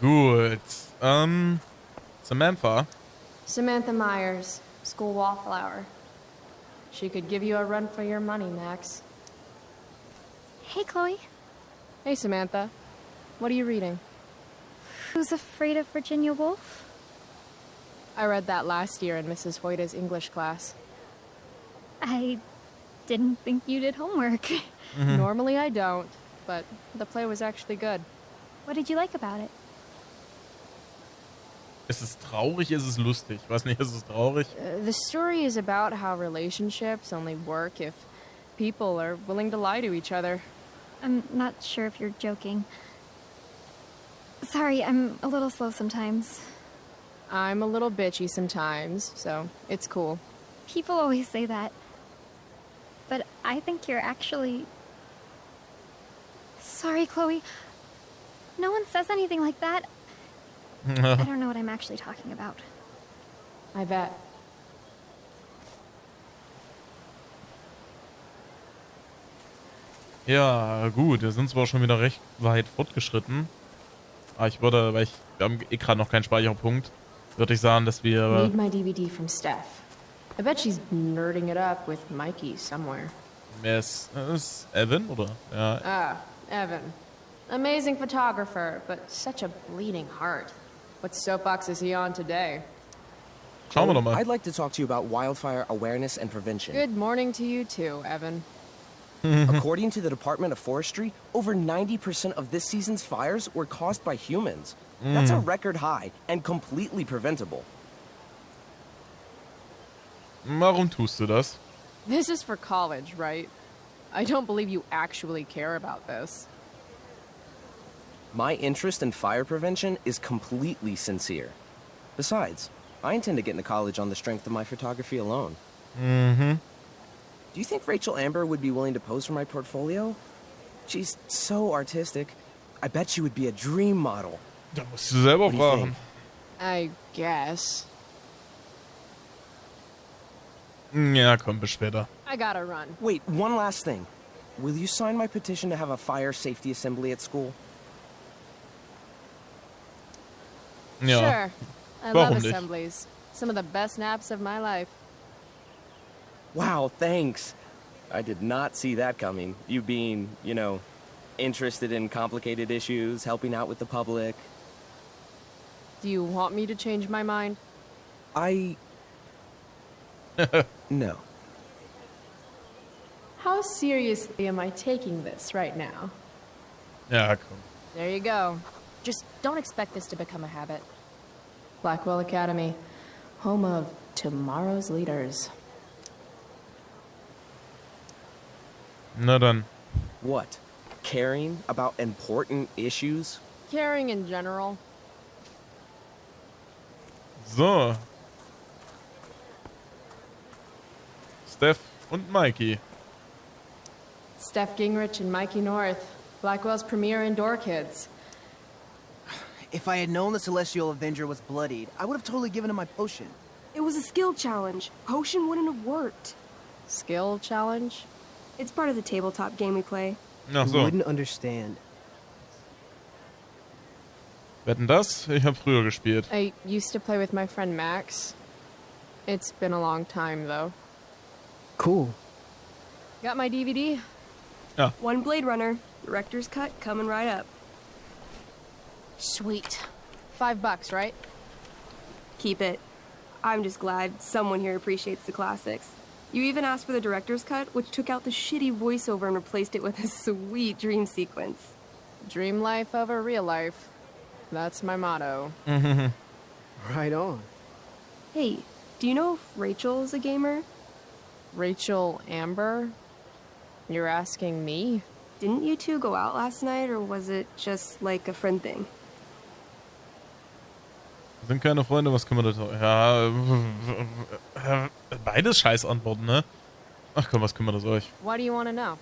Gut. Samantha. Samantha Myers, school wallflower. She could give you a run for your money, Max. Hey, Chloe. Hey, Samantha. What are you reading? Who's Afraid of Virginia Woolf? I read that last year in Mrs. Hoyta's English class. I didn't think you did homework. Normally I don't, but the play was actually good. What did you like about it? Ist es traurig? Ist es lustig? Ich weiß nicht, ist es traurig? The story is about how relationships only work if people are willing to lie to each other. I'm not sure if you're joking. Sorry, I'm a little slow sometimes. I'm a little bitchy sometimes, so it's cool. People always say that. But I think you're actually... Sorry, Chloe. No one says anything like that. I don't know what I'm actually talking about. I bet. Ja, gut. Wir sind zwar schon wieder recht weit fortgeschritten. Aber ich würde, weil wir haben eh gerade noch keinen Speicherpunkt, würde ich sagen, dass wir... Need my DVD from Steph. I bet she's nerding it up with Mikey somewhere. Wer ist Evan, oder? Ja. Ah, Evan. Amazing photographer, but such a bleeding heart. What soapbox is he on today? Schauen wir doch mal. I'd like to talk to you about wildfire awareness and prevention. Good morning to you too, Evan. According to the Department of Forestry, over 90% of this season's fires were caused by humans. That's a record high and completely preventable. Warum tust du das? This is for college, right? I don't believe you actually care about this. My interest in fire prevention is completely sincere. Besides, I intend to get into college on the strength of my photography alone. Do you think Rachel Amber would be willing to pose for my portfolio? She's so artistic. I bet she would be a dream model. Da musst du selber What do you fragen. think? I guess. Ja, komm, bis später. I gotta run. Wait, one last thing. Will you sign my petition to have a fire safety assembly at school? Ja. Sure. I Warum love nicht? assemblies. Some of the best naps of my life. Wow, thanks. I did not see that coming. You being, you know, interested in complicated issues, helping out with the public. Do you want me to change my mind? No. How seriously am I taking this right now? Ja, komm. There you go. Just don't expect this to become a habit. Blackwell Academy, home of tomorrow's leaders. Na dann. What? Caring about important issues? Caring in general. So. Steph und Mikey. Steph Gingrich and Mikey North, Blackwell's premier indoor kids. If I had known the Celestial Avenger was bloodied, I would have totally given him my potion. It was a skill challenge. Potion wouldn't have worked. Skill challenge? It's part of the tabletop game we play. Ach You so. wouldn't understand. Wetten das? Ich habe früher gespielt. I used to play with my friend Max. It's been a long time, though. Cool. Got my DVD? One Blade Runner, director's cut coming right up. Sweet. $5, right? Keep it. I'm just glad someone here appreciates the classics. You even asked for the director's cut, which took out the shitty voiceover and replaced it with a sweet dream sequence. Dream life over real life. That's my motto. Right on. Hey, do you know if Rachel's a gamer? Rachel Amber? You're asking me? Didn't you two go out last night, or was it just like a friend thing? Sind keine Freunde, was können wir da... Ja... Beides scheiß Antworten, ne? Ach komm, was kümmert das euch? Why do you want to know?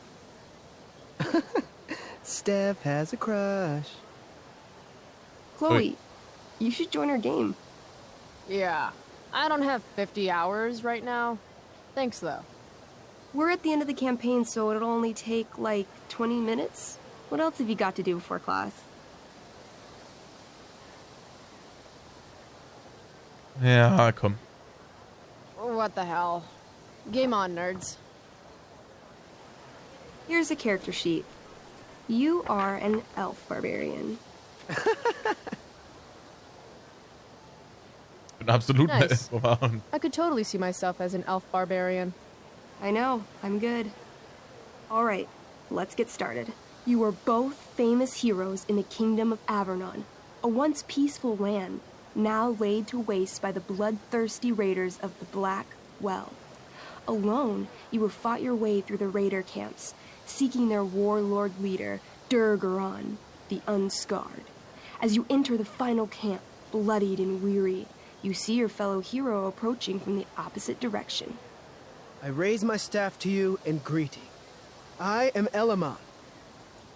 Steph has a crush. Chloe, you should join our game. Yeah. I don't have 50 hours right now. Thanks, though. We're at the end of the campaign, so it'll only take, like, 20 minutes? What else have you got to do before class? Ja, komm. What the hell? Game on, nerds. Here's a character sheet. You are an elf barbarian. Ich bin absolut Nice. ein I could totally see myself as an elf barbarian. I know, I'm good. Alright, let's get started. You were both famous heroes in the kingdom of Avernon, a once peaceful land, now laid to waste by the bloodthirsty raiders of the Black Well. Alone, you have fought your way through the raider camps, seeking their warlord leader, Durgaron, the Unscarred. As you enter the final camp, bloodied and weary, you see your fellow hero approaching from the opposite direction. I raise my staff to you in greeting. I am Elamon,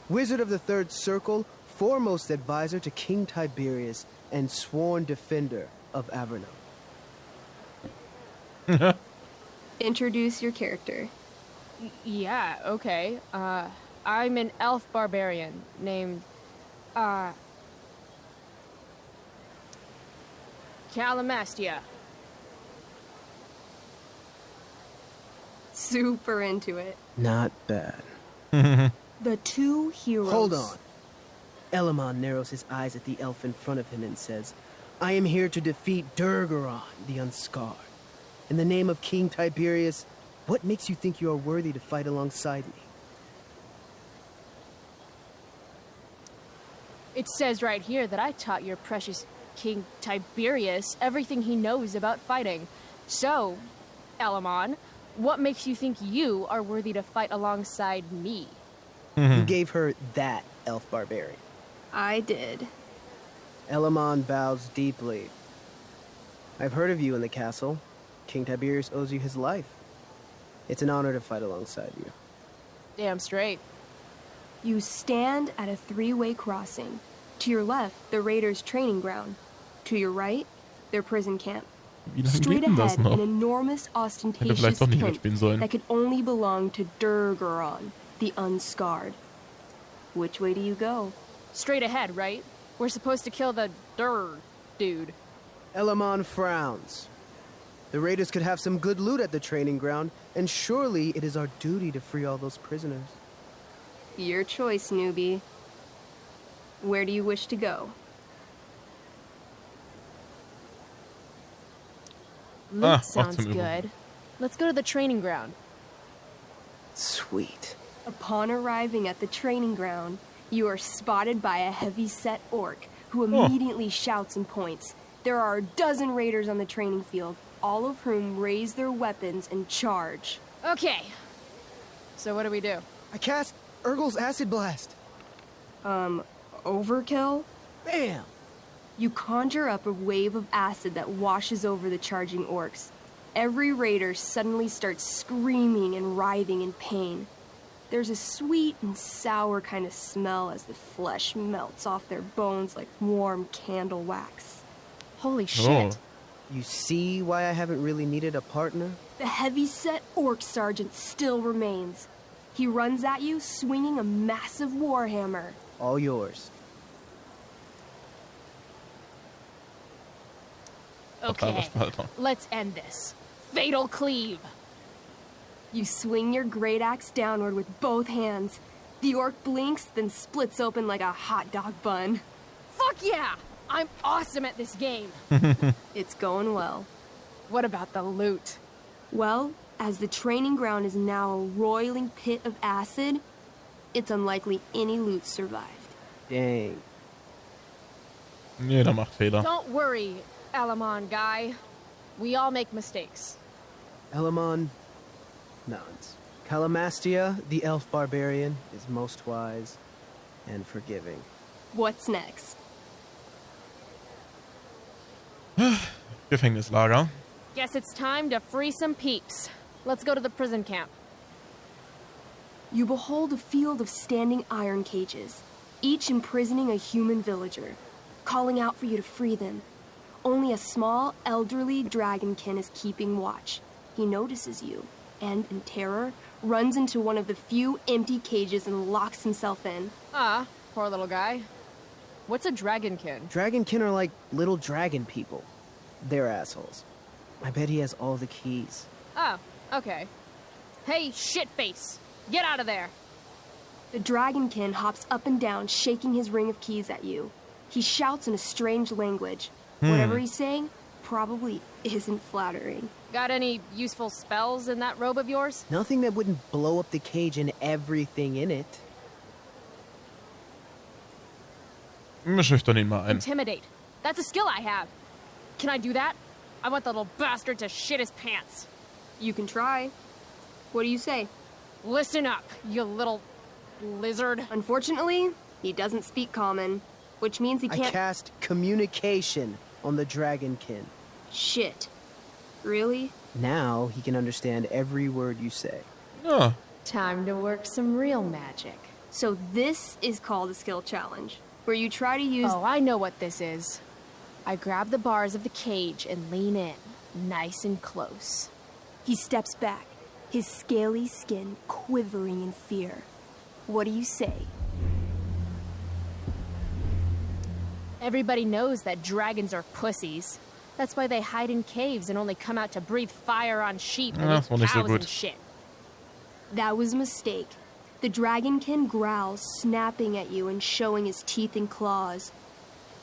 wizard of the Third Circle, foremost advisor to King Tiberius, and sworn defender of Avernon. Introduce your character. Yeah, okay. I'm an elf barbarian named, Calamastia. Super into it. Not bad. The two heroes. Hold on. Elamon narrows his eyes at the elf in front of him and says, I am here to defeat Durgaron, the Unscarred. In the name of King Tiberius, what makes you think you are worthy to fight alongside me? It says right here that I taught your precious King Tiberius everything he knows about fighting. So, Elamon, what makes you think you are worthy to fight alongside me? You gave her that, elf barbarian. I did. Elamon bows deeply. I've heard of you in the castle. King Tiberius owes you his life. It's an honor to fight alongside you. Damn straight. You stand at a three-way crossing. To your left, the raiders' training ground. To your right, their prison camp. Wie lange Straight geht denn das ahead, noch? an enormous, Hätte ostentatious vielleicht doch nicht tent mitspielen sollen. that could only belong to Durgaron, the Unscarred. Which way do you go? Straight ahead, right? We're supposed to kill the dude. Elamon frowns. The raiders could have some good loot at the training ground, and surely it is our duty to free all those prisoners. Your choice, newbie. Where do you wish to go? Loot macht sounds zum Übung. good. Let's go to the training ground. Sweet. Upon arriving at the training ground, you are spotted by a heavy-set orc who immediately shouts and points. There are a dozen raiders on the training field, all of whom raise their weapons and charge. Okay. So what do we do? I cast Urgel's Acid Blast. Overkill? Bam! You conjure up a wave of acid that washes over the charging orcs. Every raider suddenly starts screaming and writhing in pain. There's a sweet and sour kind of smell as the flesh melts off their bones like warm candle wax. Holy shit. You see why I haven't really needed a partner? The heavy-set orc sergeant still remains. He runs at you, swinging a massive warhammer. All yours. Okay, let's end this. Fatal cleave. You swing your great axe downward with both hands. The orc blinks, then splits open like a hot dog bun. Fuck yeah! I'm awesome at this game. It's going well. What about the loot? Well, as the training ground is now a roiling pit of acid, it's unlikely any loot survived. Dang. Jeder macht Fehler. Don't worry, Elamon guy. We all make mistakes. Elamon nods. Calamastia, the elf barbarian, is most wise and forgiving. What's next? Gefängnislager. Guess it's time to free some peeps. Let's go to the prison camp. You behold a field of standing iron cages, each imprisoning a human villager, calling out for you to free them. Only a small, elderly dragonkin is keeping watch. He notices you, and, in terror, runs into one of the few empty cages and locks himself in. Ah, poor little guy. What's a dragonkin? Dragonkin are like little dragon people. They're assholes. I bet he has all the keys. Oh, okay. Hey, shitface! Get out of there! The dragonkin hops up and down, shaking his ring of keys at you. He shouts in a strange language. Whatever he's saying probably isn't flattering. Got any useful spells in that robe of yours? Nothing that wouldn't blow up the cage and everything in it. Schüchtern ihn mal ein. Intimidate. That's a skill I have. Can I do that? I want the little bastard to shit his pants. You can try. What do you say? Listen up, you little lizard. Unfortunately, he doesn't speak common, which means he I can't. cast communication on the dragonkin. Shit. Really? Now he can understand every word you say. Ja. Time to work some real magic. So this is called a skill challenge, where you try to use. Oh, I know what this is. I grab the bars of the cage and lean in, nice and close. He steps back, his scaly skin quivering in fear. What do you say? Everybody knows that dragons are pussies. That's why they hide in caves and only come out to breathe fire on sheep and Das war eat nicht so cows gut. and shit. That was a mistake. The dragonkin growls, snapping at you and showing his teeth and claws.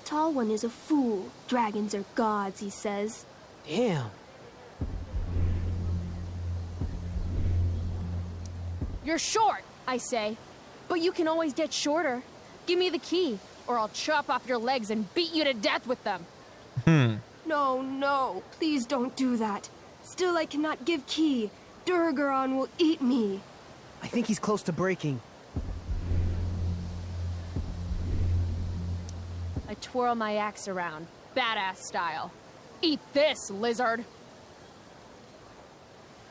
Tall one is a fool. Dragons are gods, he says. Damn. You're short, I say. But you can always get shorter. Give me the key, or I'll chop off your legs and beat you to death with them. No, no, please don't do that. Still, I cannot give key. Durgaron will eat me. I think he's close to breaking. I twirl my axe around, badass style. Eat this, lizard.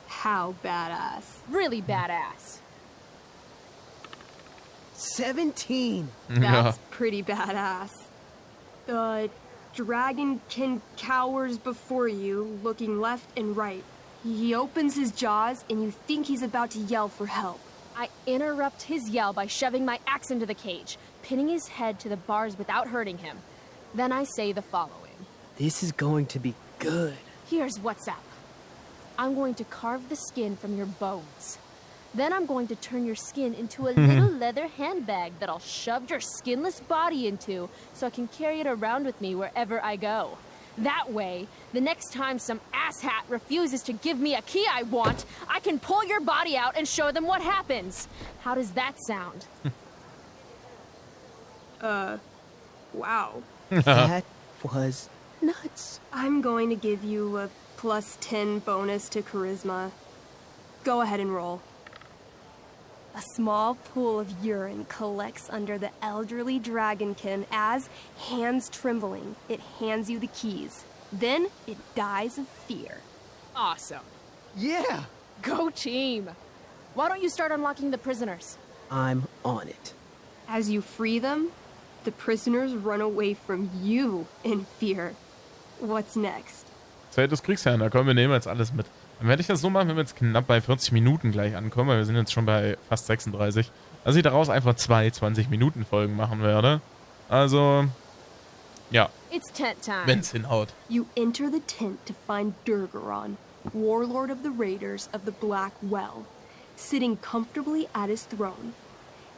How badass. Really badass. 17. Ja. That's pretty badass. The dragonkin cowers before you, looking left and right. He opens his jaws, and you think he's about to yell for help. I interrupt his yell by shoving my axe into the cage, pinning his head to the bars without hurting him. Then I say the following. This is going to be good. Here's what's up. I'm going to carve the skin from your bones. Then I'm going to turn your skin into a little leather handbag that I'll shove your skinless body into so I can carry it around with me wherever I go. That way, the next time some asshat refuses to give me a key I want, I can pull your body out and show them what happens. How does that sound? Wow. That was nuts. I'm going to give you a +10 bonus to charisma. Go ahead and roll. A small pool of urine collects under the elderly dragonkin as, hands trembling, it hands you the keys. Then it dies of fear. Awesome. Yeah, Go team. Why don't you start unlocking the prisoners? I'm on it. As you free them, the prisoners run away from you in fear. What's next? Zeit des Kriegsherrn, da kommen wir nehmen jetzt alles mit. Dann werde ich das so machen, wenn wir jetzt knapp bei 40 Minuten gleich ankommen, weil wir sind jetzt schon bei fast 36, dass ich daraus einfach 2 20-Minuten-Folgen machen werde. Also, ja, It's tent time. wenn's hinhaut. You enter the tent to find Durgaron, warlord of the raiders of the Black Well, sitting comfortably at his throne.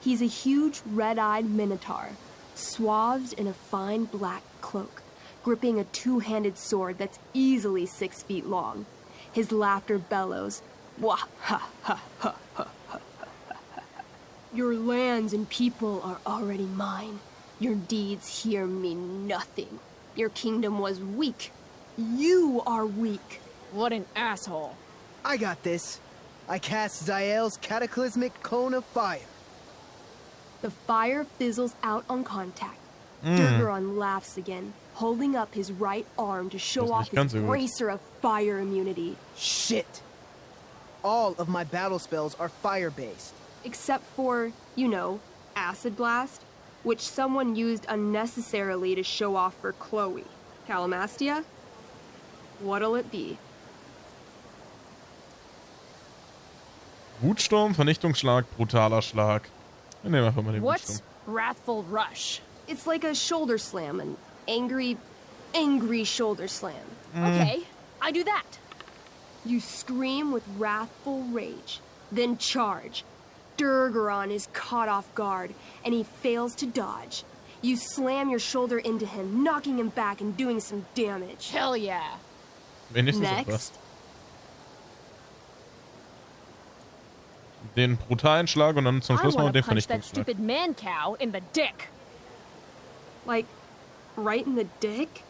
He's a huge red-eyed minotaur, swathed in a fine black cloak, gripping a two-handed sword that's easily 6 feet long. His laughter bellows, "Wah ha ha ha ha ha ha. Your lands and people are already mine. Your deeds here mean nothing. Your kingdom was weak. You are weak." What an asshole. I got this. I cast Zael's cataclysmic cone of fire. The fire fizzles out on contact. Durgaron laughs again, holding up his right arm to show Das ist off nicht ganz his so gut. bracer of fire immunity. Shit. All of my battle spells are fire-based. Except for, you know, Acid Blast, which someone used unnecessarily to show off for Chloe. Calamastia? What'll it be? Wutsturm, Vernichtungsschlag, brutaler Schlag. Wir nehmen einfach mal den What's Wutsturm. Wrathful Rush? It's like a shoulder slam, an angry angry shoulder slam. Okay, I do that. You scream with wrathful rage, then charge. Durgaron is caught off guard, and he fails to dodge. You slam your shoulder into him, knocking him back and doing some damage. Hell yeah. Wenigstens etwas. Next, Den brutalen Schlag und dann zum I Schluss noch want to den punch that Vernichtungsschlag. stupid man cow in the dick. like, right in the dick?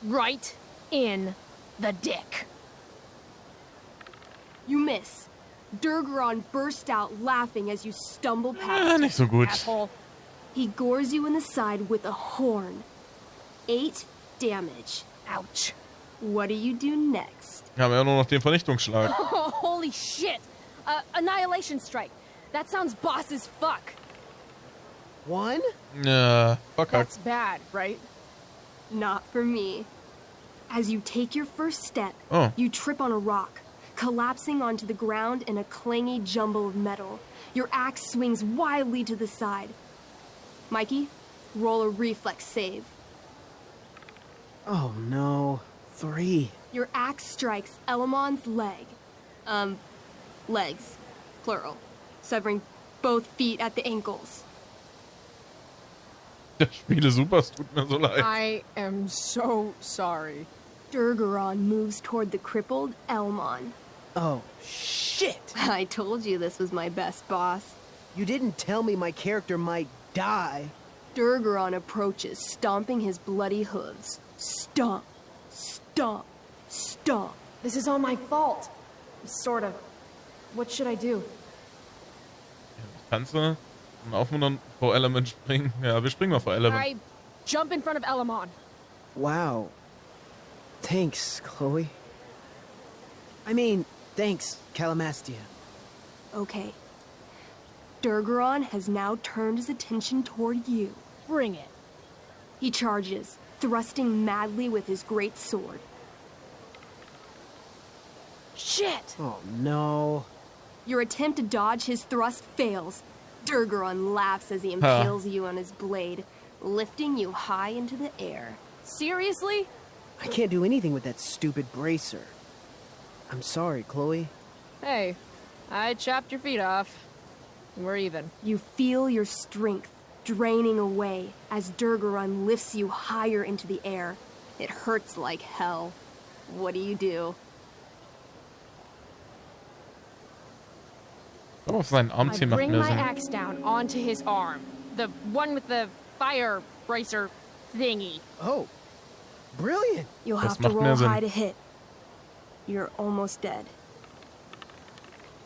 Right in the dick. You miss. Durgaron burst out laughing as you stumble past him. Nicht so gut. Asshole. He gores you in the side with a horn. 8 damage. Ouch. What do you do next? Haben wir ja nur noch den Vernichtungsschlag. Oh, holy shit. Annihilation strike. That sounds boss as fuck. 1? Ja, verkackt. That's bad, right? Not for me. As you take your first step, Oh. you trip on a rock, collapsing onto the ground in a clangy jumble of metal. Your axe swings wildly to the side. Mikey, roll a reflex save. Oh no. 3. Your axe strikes Elamon's leg. Legs. Plural. Severing both feet at the ankles. Das Spiel ist super, es tut mir so leid. I am so sorry. Durgaron moves toward the crippled Elmon. Oh, shit! I told you this was my best boss. You didn't tell me my character might die. Durgaron approaches, stomping his bloody hooves. Stomp, stomp, stomp. This is all my fault. Sort of. What should I do? Kannst du aufmuntern vor Element springen? Ja, wir springen mal vor Element. I jump in front of Elamon. Wow. Thanks, Chloe. I mean, thanks, Calamastia. Okay. Durgaron has now turned his attention toward you. Bring it. He charges, thrusting madly with his great sword. Shit! Oh no. Your attempt to dodge his thrust fails. Durgaron laughs as he impales you on his blade, lifting you high into the air. Seriously? I can't do anything with that stupid bracer. I'm sorry, Chloe. Hey, I chopped your feet off. We're even. You feel your strength draining away as Durgaron lifts you higher into the air. It hurts like hell. What do? Aber auf seinen Arm I ziehen macht bring mehr my Sinn. axe down onto his arm. The one with the fire bracer thingy. Oh, brilliant. You'll Das have to macht roll mehr Sinn. high to hit. You're almost dead.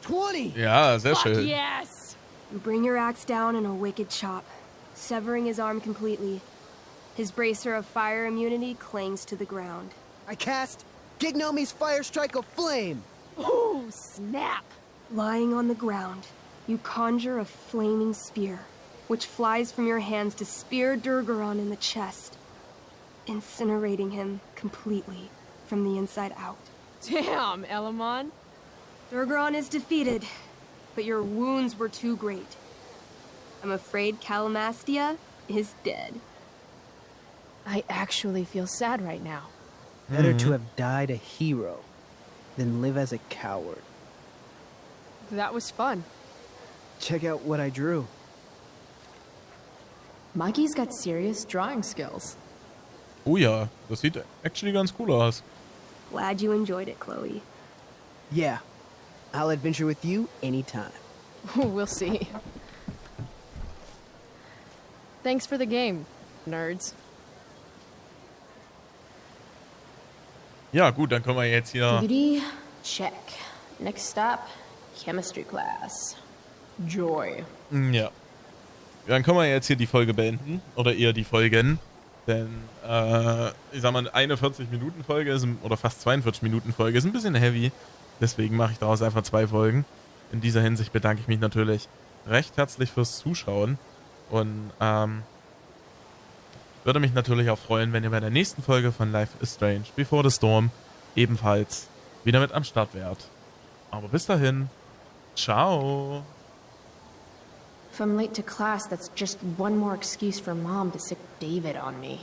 20. Ja, sehr Fuck schön. yes! You bring your axe down in a wicked chop, severing his arm completely. His bracer of fire immunity clings to the ground. I cast Gignomi's Fire Strike of Flame. Ooh, snap! Lying on the ground, you conjure a flaming spear, which flies from your hands to spear Durgaron in the chest, incinerating him completely from the inside out. Damn, Elamon. Durgaron is defeated, but your wounds were too great. I'm afraid Calamastia is dead. I actually feel sad right now. Better to have died a hero than live as a coward. That was fun. Check out what I drew. Mikey's got serious drawing skills. Oh ja, das sieht actually ganz cool aus. Glad you enjoyed it, Chloe. Yeah, I'll adventure with you anytime. We'll see. Thanks for the game, nerds. Ja gut, dann können wir jetzt hier... Beauty, check. Next stop, chemistry class. Joy. Ja. Dann können wir jetzt hier die Folge beenden. Oder eher die Folgen. Denn, ich sag mal, eine 40-Minuten-Folge ist, oder fast 42-Minuten-Folge ist ein bisschen heavy. Deswegen mache ich daraus einfach 2 Folgen. In dieser Hinsicht bedanke ich mich natürlich recht herzlich fürs Zuschauen. Und, würde mich natürlich auch freuen, wenn ihr bei der nächsten Folge von Life is Strange Before the Storm ebenfalls wieder mit am Start wärt. Aber bis dahin, ciao! If I'm late to class, that's just one more excuse for Mom to sick David on me.